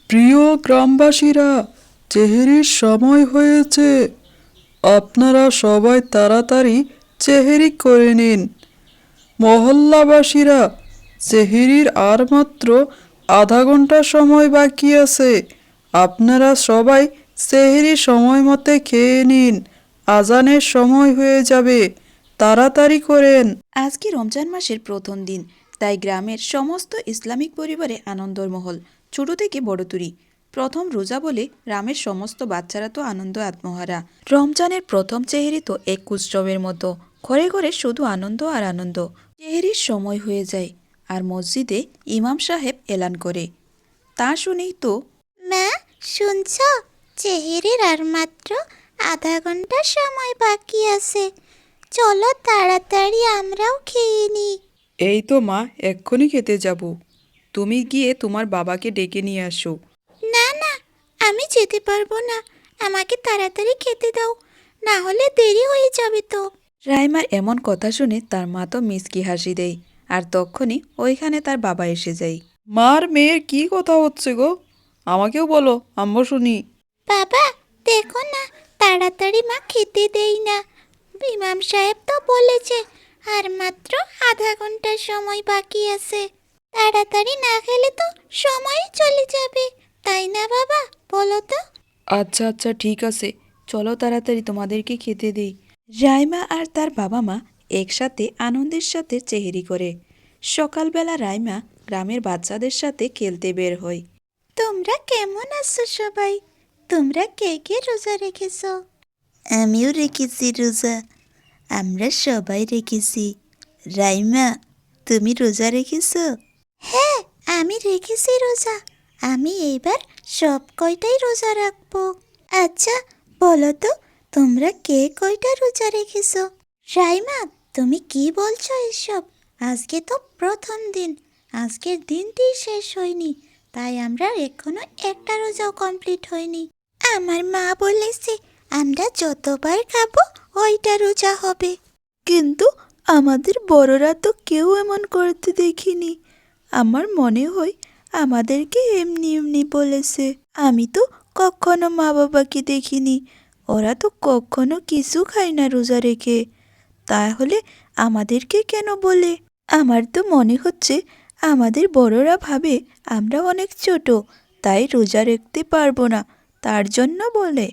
প্রিয় গ্রামবাসীরা, চেহেরির সময় হয়েছে। আপনারা সবাই তাড়াতাড়ি চেহেরি করে নিন। মহল্লাবাসীরা, চেহেরির আর মাত্র আধা ঘন্টা সময় বাকি আছে। আপনারা সবাই চেহেরি সময় মতে খেয়ে নিন, আজানের সময় হয়ে যাবে। তাড়াতাড়ি করেন। আজকে রমজান মাসের প্রথম দিন, তাই গ্রামের সমস্ত ইসলামিক পরিবারে আনন্দর মহল। ছোট থেকে বড় তুরি প্রথম রোজা বলে গ্রামের সমস্ত বাচ্চারা তো আনন্দ আত্মহারা। রমজানের প্রথম চেহারি তো এক উৎসবের মতো, ঘরে ঘরে শুধু আনন্দ আর আনন্দ। চেহারির সময় হয়ে যায় আর মসজিদে ইমাম সাহেব এলান করে। তা শুনেই তো মা, শুনছ? চেহারির আর মাত্র আধা ঘন্টা সময় বাকি আছে। চলো তাড়াতাড়ি আমরাও খেয়ে নিই। এই তো মা, এক্ষুনি খেতে যাব। তুমি গিয়ে তোমার বাবাকে ডেকে নিয়ে আসো। না না, আমি যেতে পারবো না। আমাকে তাড়াতাড়ি খেতে দাও, না হলে দেরি হয়ে যাবে তো। রাইমার এমন কথা শুনে তার মা তো মিষ্কি হাসি দেয়, আর তখনই ওইখানে তার বাবা এসে যায়। মার মেয়ের কি কথা হচ্ছে গো? আমাকেও বলো, আম্মু শুনি। বাবা, দেখো না, তাড়াতাড়ি মা খেতে দেই না। ইমাম সাহেব তো বলেছে আর মাত্র আধা ঘন্টা সময় বাকি আছে। তাড়াতাড়ি না খেলে তো সময় চলে যাবে, তাই না বাবা? বলো তো। আচ্ছা আচ্ছা, ঠিক আছে, চলো তাড়াতাড়ি তোমাদেরকে খেতে দেই। রাইমা আর তার বাবা মা একসাথে আনন্দের সাথে চেহেরি করে। সকালবেলা রাইমা গ্রামের বাচ্চাদের সাথে খেলতে বের হয়। তোমরা কেমন আছো সবাই? তোমরা কে কে রোজা রেখেছো? আমিও রেখেছি রোজা। আমরা সবাই রেখেছি। রাইমা, তুমি রোজা রেখেছো? হ্যাঁ, আমি রেখেছি রোজা। আমি এবার সব কয়টাই রোজা রাখবো। আচ্ছা, বলো তো, তোমরা কে কয়টা রোজা রেখেছো? রাইমা, তুমি কি বলছো এসব? আজকে তো প্রথম দিন, আজকের দিনটি শেষ হয়নি, তাই আমরা এখনো একটা রোজাও কমপ্লিট হয়নি। আমার মা বলেছে আমরা যতবার খাবো ওইটা রোজা হবে। কিন্তু আমাদের বড়রা তো কেউ এমন করতে দেখিনি। আমার মনে হয় আমাদেরকে এমনি এমনি বলেছে। আমি তো কখনো মা বাবাকে দেখিনি, ওরা তো কখনো কিছু খায় না রোজা রেখে। তাহলে আমাদেরকে কেন বলে? আমার তো মনে হচ্ছে আমাদের বড়রা ভাবে আমরা অনেক ছোট, তাই রোজা রাখতে পারবো না, তার জন্য বলে।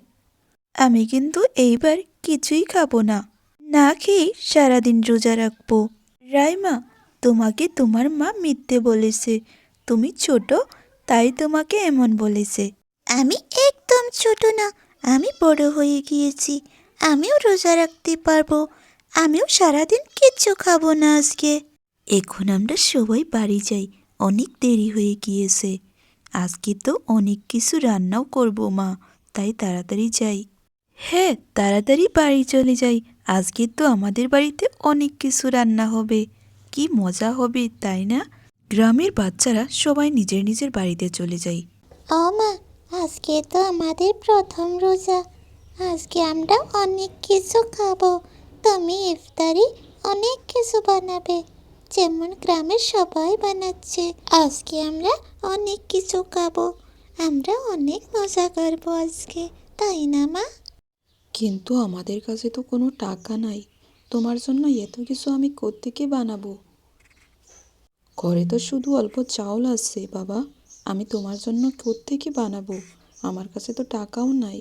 আমি কিন্তু এইবার কিছুই খাবো না, না খেয়েই সারাদিন রোজা রাখবো। রাইমা, তোমাকে তোমার মা মিথ্যে বলেছে। তুমি ছোট, তাই তোমাকে এমন বলেছে। আমি একদম ছোট না, আমি বড় হয়ে গিয়েছি। আমিও রোজা রাখতে পারবো। আমিও সারাদিন কিচ্ছু খাবো না আজকে। এখন আমরা সবাই বাড়ি যাই, অনেক দেরি হয়ে গিয়েছে। আজকে তো অনেক কিছু রান্নাও করব মা, তাই তাড়াতাড়ি যাই। হ্যাঁ, তাড়াতাড়ি বাড়ি চলে যাই। আজকে তো আমাদের বাড়িতে অনেক কিছু রান্না হবে, কি মজা হবে তাই না? গ্রামের বাচ্চারা সবাই নিজের নিজের বাড়িতে চলে যায়। ও মা, আজকে তো আমাদের প্রথম রোজা। আজকে আমরা অনেক কিছু খাবো। তুমি ইফতারি অনেক কিছু বানাবে, যেমন গ্রামের সবাই বানাচ্ছে। আজকে আমরা অনেক কিছু খাবো। আমরা অনেক মজা করবো আজকে, তাই না মা? কিন্তু আমাদের কাছে তো কোনো টাকা নাই, তোমার জন্য এত কিছু আমি কোত্থেকে বানাবো? ঘরে তো শুধু অল্প চাউল আছে বাবা, আমি তোমার জন্য কোত্থেকে বানাবো? আমার কাছে তো টাকাও নাই।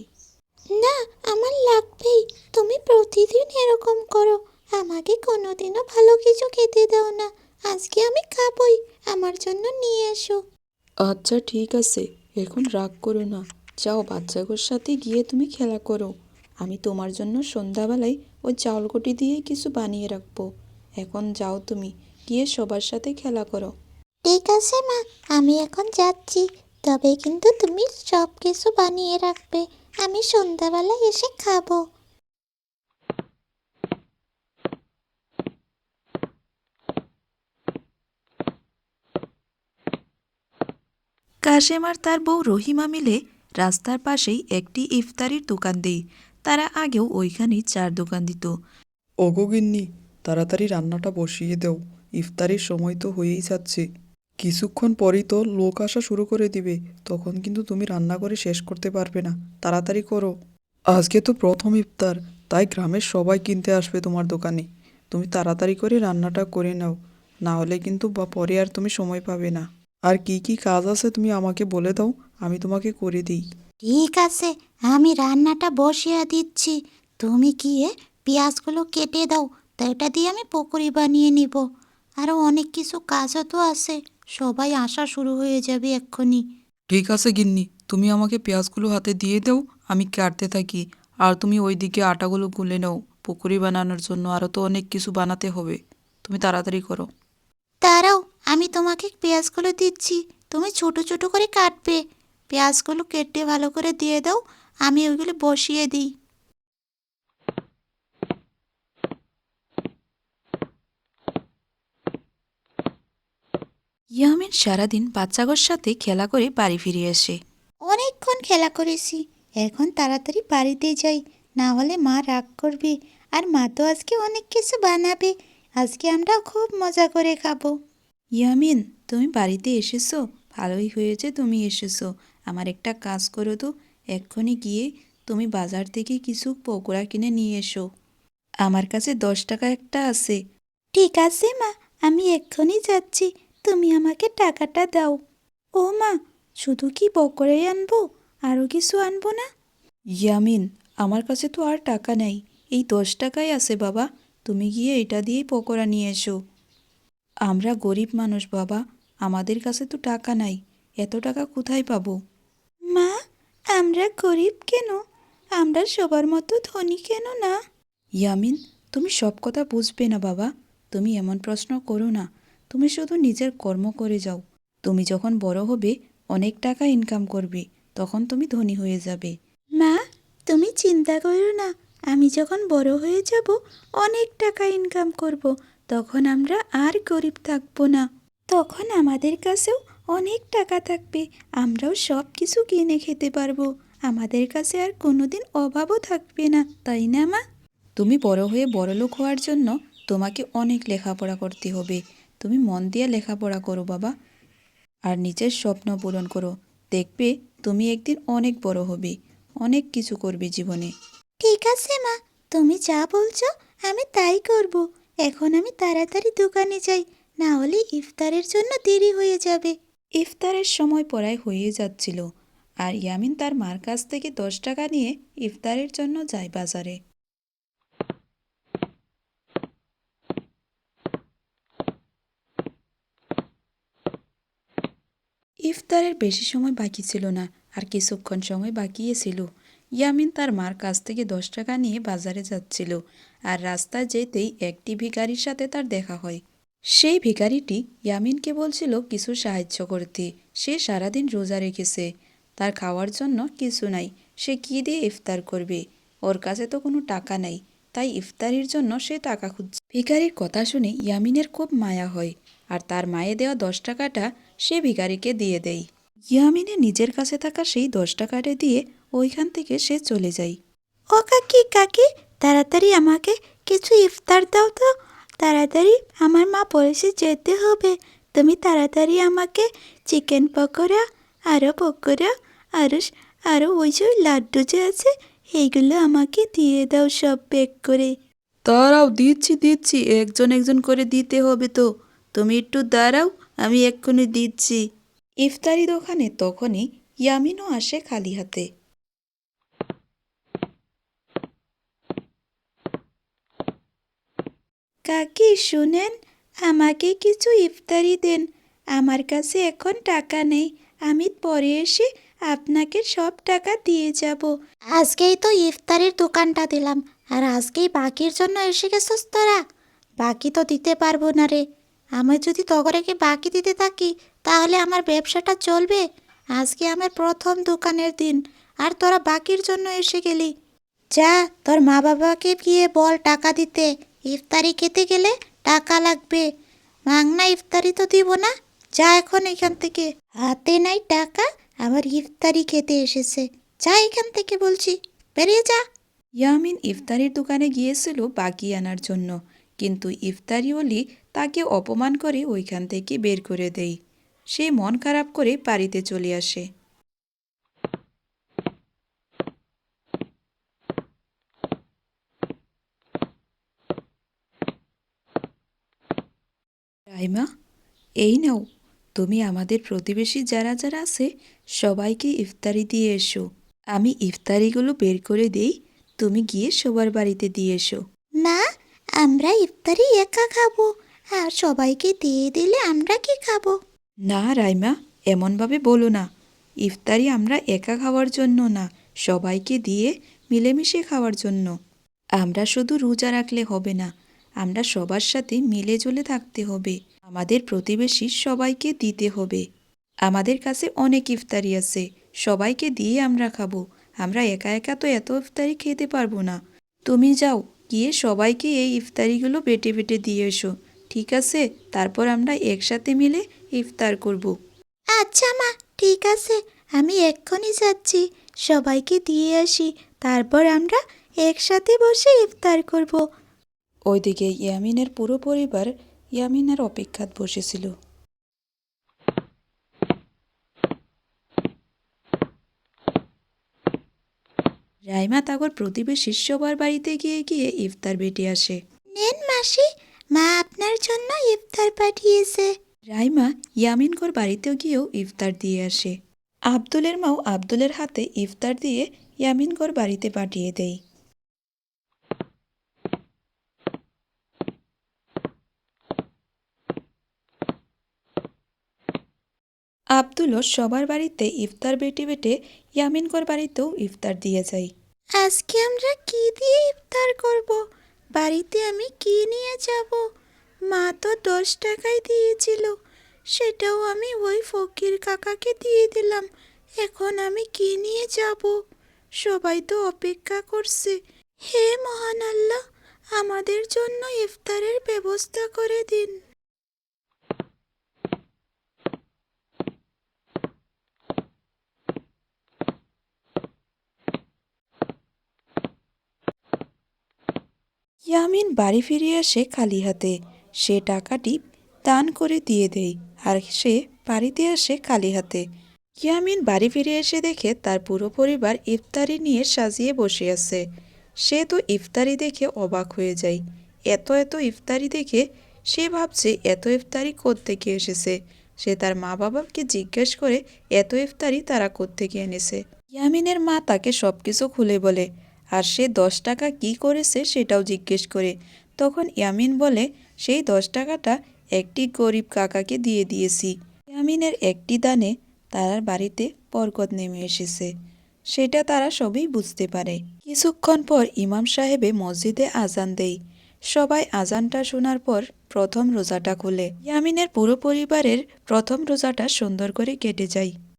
না, আমার লাগবেই। তুমি প্রতিদিন এরকম করো, আমাকে কোনোদিনও ভালো কিছু খেতে দাও না। আজকে আমি খাবই, আমার জন্য নিয়ে এসো। আচ্ছা ঠিক আছে, এখন রাগ করো না। যাও, বাচ্চাগুলোর সাথে গিয়ে তুমি খেলা করো। আমি তোমার জন্য সন্ধ্যাবেলায় ওই চাউলকুটি দিয়েই কিছু বানিয়ে রাখবো। এখন যাও, তুমি গিয়ে সবার সাথে খেলা করো। ঠিক আছে মা, আমি এখন যাচ্ছি। তবে কিন্তু তুমি সব কিছু বানিয়ে রাখবে, আমি সন্ধ্যাবেলায় এসে খাবো। কাশেম আর তার বউ রহিমা মিলে রাস্তার পাশেই একটি ইফতারির দোকান দেয়। তারা আগেও ওইখানেই চার দোকান দিত। ওগো গিন্নি, তাড়াতাড়ি রান্নাটা বসিয়ে দাও, ইফতারির সময় তো হয়েই যাচ্ছে। কিছুক্ষণ পরই তো লোক আসা শুরু করে দিবে, তখন কিন্তু তুমি রান্না করে শেষ করতে পারবে না। তাড়াতাড়ি করো। আজকে তো প্রথম ইফতার, তাই গ্রামের সবাই কিনতে আসবে তোমার দোকানে। তুমি তাড়াতাড়ি করে রান্নাটা করে নাও, না হলে কিন্তু পরে আর তুমি সময় পাবে না। আর কি কি কাজ আছে তুমি আমাকে বলে দাও, আমি তোমাকে করে দিই। ঠিক আছে, আমি রান্নাটা বসিয়ে দিচ্ছি। তুমি গিয়ে পেঁয়াজগুলো কেটে দাও, তো এটা দিয়ে আমি পকোড়ি বানিয়ে নিব। আরও অনেক কিছু কাজও তো আছে, সবাই আসা শুরু হয়ে যাবে এক্ষুনি। ঠিক আছে গিন্নি, তুমি আমাকে পেঁয়াজগুলো হাতে দিয়ে দাও, আমি কাটতে থাকি। আর তুমি ওইদিকে আটাগুলো গুলে নাও পকোড়ি বানানোর জন্য, আরও তো অনেক কিছু বানাতে হবে। তুমি তাড়াতাড়ি করো। দাঁড়াও, আমি তোমাকে পেঁয়াজগুলো দিচ্ছি, তুমি ছোট ছোট করে কাটবে। পেঁয়াজগুলো কেটে ভালো করে দিয়ে দাও, আমি ওইগুলো বসিয়ে দিই। ইয়ামিন সারাদিন বাচ্চাগোর সাথে খেলা করে বাড়ি ফিরে আসে। অনেকক্ষণ খেলা করেছি, এখন তাড়াতাড়ি বাড়িতে যাই, না হলে মা রাগ করবে। আর মা তো আজকে অনেক কিছু বানাবে, আজকে আমরা খুব মজা করে খাবো। ইয়ামিন, তুমি বাড়িতে এসেছো? ভালোই হয়েছে তুমি এসেছো। আমার একটা কাজ করো তো, এক্ষুনি গিয়ে তুমি বাজার থেকে কিছু পকোড়া কিনে নিয়ে এসো। আমার কাছে 10 টাকা একটা আছে। ঠিক আছে মা, আমি এক্ষুনি যাচ্ছি, তুমি আমাকে টাকাটা দাও। ও মা, শুধু কি পকোড়াই আনবো, আরও কিছু আনবো না? ইয়ামিন, আমার কাছে তো আর টাকা নেই, এই 10 টাকাই আছে বাবা। তুমি গিয়ে এটা দিয়েই পকোড়া নিয়ে এসো। আমরা গরিব মানুষ বাবা, আমাদের কাছে তো টাকা নাই, এত টাকা কোথায় পাবো? মা, আমরা গরিব কেন? আমরা সবার মতো ধনী কেন না? ইয়ামিন, তুমি সব কথা বুঝবে না বাবা, তুমি এমন প্রশ্ন করো না। তুমি শুধু নিজের কর্ম করে যাও। তুমি যখন বড় হবে, অনেক টাকা ইনকাম করবে, তখন তুমি ধনী হয়ে যাবে। মা, তুমি চিন্তা করো না, আমি যখন বড় হয়ে যাব, অনেক টাকা ইনকাম করব, তখন আমরা আর গরিব থাকবো না। তখন আমাদের কাছেও অনেক টাকা থাকবে, আমরাও সব কিছু কিনে খেতে পারবো। আমাদের কাছে আর কোনোদিন অভাবও থাকবে না, তাই না মা? তুমি বড় হয়ে বড়লোক হওয়ার জন্য তোমাকে অনেক লেখাপড়া করতে হবে। তুমি মন দিয়ে লেখাপড়া করো বাবা, আর নিজের স্বপ্ন পূরণ করো। দেখবে তুমি একদিন অনেক বড় হবে, অনেক কিছু করবে জীবনে। ঠিক আছে মা, তুমি যা বলছো আমি তাই করব। এখন আমি তাড়াতাড়ি দোকানে যাই, না হলে ইফতারের জন্য দেরি হয়ে যাবে। ইফতারের সময় প্রায় হয়ে যাচ্ছিল, আর ইয়ামিন তার মার কাছ থেকে 10 টাকা নিয়ে ইফতারের জন্য যায় বাজারে। ইফতারের বেশি সময় বাকি ছিল না, আর কিছুক্ষণ সময় বাকিই ছিল। ইয়ামিন তার মার কাছ থেকে 10 টাকা নিয়ে বাজারে যাচ্ছিল, আর রাস্তায় যেতেই একটি ভিখারির সাথে তার দেখা হয়। সেই ভিখারিটি ইয়ামিনকে বলছিল কিছু সাহায্য করতে। সে সারাদিন রোজা রেখেছে, তার খাওয়ার জন্য কিছু নাই, সে কী দিয়ে ইফতার করবে? ওর কাছে তো কোনো টাকা নাই, তাই ইফতারির জন্য সে টাকা খুঁজছে। ভিখারির কথা শুনে ইয়ামিনের খুব মায়া হয়, আর তার মায়ে দেওয়া 10 টাকাটা সে ভিখারিকে দিয়ে দেয়। ইয়ামিনের নিজের কাছে থাকা সেই 10 টাকাটা দিয়ে ওইখান থেকে সে চলে যায়। ও কাকি কাকি, তাড়াতাড়ি আমাকে কিছু ইফতার দাও তো, তাড়াতাড়ি, আমার মা বলেছে যেতে হবে। তুমি তাড়াতাড়ি আমাকে চিকেন পকোড়া, আরও পকোড়া, আরও আরও ওই যে লাড্ডু যে আছে, এইগুলো আমাকে দিয়ে দাও সব প্যাক করে। দাঁড়াও, দিচ্ছি দিচ্ছি, একজন একজন করে দিতে হবে তো, তুমি একটু দাঁড়াও, আমি এক্ষুনি দিচ্ছি। ইফতারি দোকানে তখনই ইয়ামিনও আসে খালি হাতে। কাকি শুনেন, আমাকে কিছু ইফতারি দেন, আমার কাছে এখন টাকা নেই, আমি পরে এসে আপনাকে সব টাকা দিয়ে যাব। আজকেই তো ইফতারির দোকানটা দিলাম, আর আজকেই বাকির জন্য এসে গেছিস তোরা? বাকি তো দিতে পারবো না রে, আমি যদি তগরেকে বাকি দিতে থাকি তাহলে আমার ব্যবসাটা চলবে? আজকে আমার প্রথম দোকানের দিন, আর তোরা বাকির জন্য এসে গেলি। যা, তোর মা বাবাকে গিয়ে বল টাকা দিতে, ইফতারি খেতে গেলে টাকা লাগবে। মাংনা ইফতারি তো দিব না, যা এখন এখান থেকে। হাতে নাই টাকা, আবার ইফতারি খেতে এসেছে, যা এখান থেকে বলছি, বেরিয়ে যা। ইয়ামিন ইফতারির দোকানে গিয়েছিল বাকি আনার জন্য, কিন্তু ইফতারিওয়ালি তাকে অপমান করে ওইখান থেকে বের করে দেয়। সে মন খারাপ করে বাড়িতে চলে আসে। রাইমা, এই নাও, তুমি আমাদের প্রতিবেশী যারা যারা আছে সবাইকে ইফতারি দিয়ে এসো। আমি ইফতারিগুলো বের করে দেই, তুমি গিয়ে সবার বাড়িতে দিয়ে এসো। না, আমরা ইফতারি একা খাবো, আর সবাইকে দিয়ে দিলে আমরা কি খাবো? না রাইমা, এমনভাবে বলো না। ইফতারি আমরা একা খাওয়ার জন্য না, সবাইকে দিয়ে মিলেমিশে খাওয়ার জন্য। আমরা শুধু রোজা রাখলে হবে না, আমরা সবার সাথে মিলেঝুলে থাকতে হবে। আমাদের প্রতিবেশী সবাইকে দিতে হবে। আমাদের কাছে অনেক ইফতারি আছে, সবাইকে দিয়ে আমরা খাবো। আমরা একা একা তো এত ইফতারি খেতে পারবো না। তুমি যাও, গিয়ে সবাইকে এই ইফতারিগুলো বেটে বেটে দিয়ে এসো, ঠিক আছে? তারপর আমরা একসাথে মিলে ইফতার করব। আচ্ছা মা, ঠিক আছে, আমি এক্ষুনি যাচ্ছি, সবাইকে দিয়ে আসি, তারপর আমরা একসাথে বসে ইফতার করব। ওইদিকে ইয়ামিনের পুরো পরিবার ইয়ামিনের অপেক্ষাত বসেছিল। রাইমা তাগর প্রতিবেশী সবার বাড়িতে গিয়ে গিয়ে ইফতার বেটে আসে। নেন মাসি, মা আপনার জন্য ইফতার পাঠিয়েছে। রাইমা ইয়ামিনগর বাড়িতেও গিয়েও ইফতার দিয়ে আসে। আব্দুলের মাও আব্দুলের হাতে ইফতার দিয়ে ইয়ামিনগর বাড়িতে পাঠিয়ে দেয়। আব্দুলও সবার বাড়িতে ইফতার বেটে বেটে ইয়ামিনগর বাড়িতেও ইফতার দিয়ে যায়। আজকে আমরা কি দিয়ে ইফতার করব? বাড়িতে আমি কি নিয়ে যাব? মা তো 10 টাকাই দিয়েছিল, সেটাও আমি ওই ফকির কাকাকে দিয়ে দিলাম। এখন আমি কি নিয়ে যাব? সবাই তো অপেক্ষা করছে। হে মহান আল্লাহ, আমাদের জন্য ইফতারের ব্যবস্থা করে দিন। ইয়ামিন বাড়ি ফিরে আসে খালি হাতে। সে টাকাটি দান করে দিয়ে দেয়, আর সে বাড়িতে আসে খালি হাতে। ইয়ামিন বাড়ি ফিরে এসে দেখে তার পুরো পরিবার ইফতারি নিয়ে সাজিয়ে বসে আছে। সে তো ইফতারি দেখে অবাক হয়ে যায়। এত এত ইফতারি দেখে সে ভাবছে এত ইফতারি কোত্থেকে এসেছে। সে তার মা বাবাকে জিজ্ঞেস করে এত ইফতারি তারা কোত্থেকে এনেছে। ইয়ামিনের মা তাকে সব কিছু খুলে বলে, আর সে 10 টাকা কী করেছে সেটাও জিজ্ঞেস করে। তখন ইয়ামিন বলে, সেই 10 টাকাটা একটি গরিব কাকাকে দিয়ে দিয়েছি। ইয়ামিনের একটি দানে তার বাড়িতে বরকত নেমে এসেছে, সেটা তারা সবই বুঝতে পারে। কিছুক্ষণ পর ইমাম সাহেবে মসজিদে আজান দেয়। সবাই আজানটা শোনার পর প্রথম রোজাটা খুলে। ইয়ামিনের পুরো পরিবারের প্রথম রোজাটা সুন্দর করে কেটে যায়।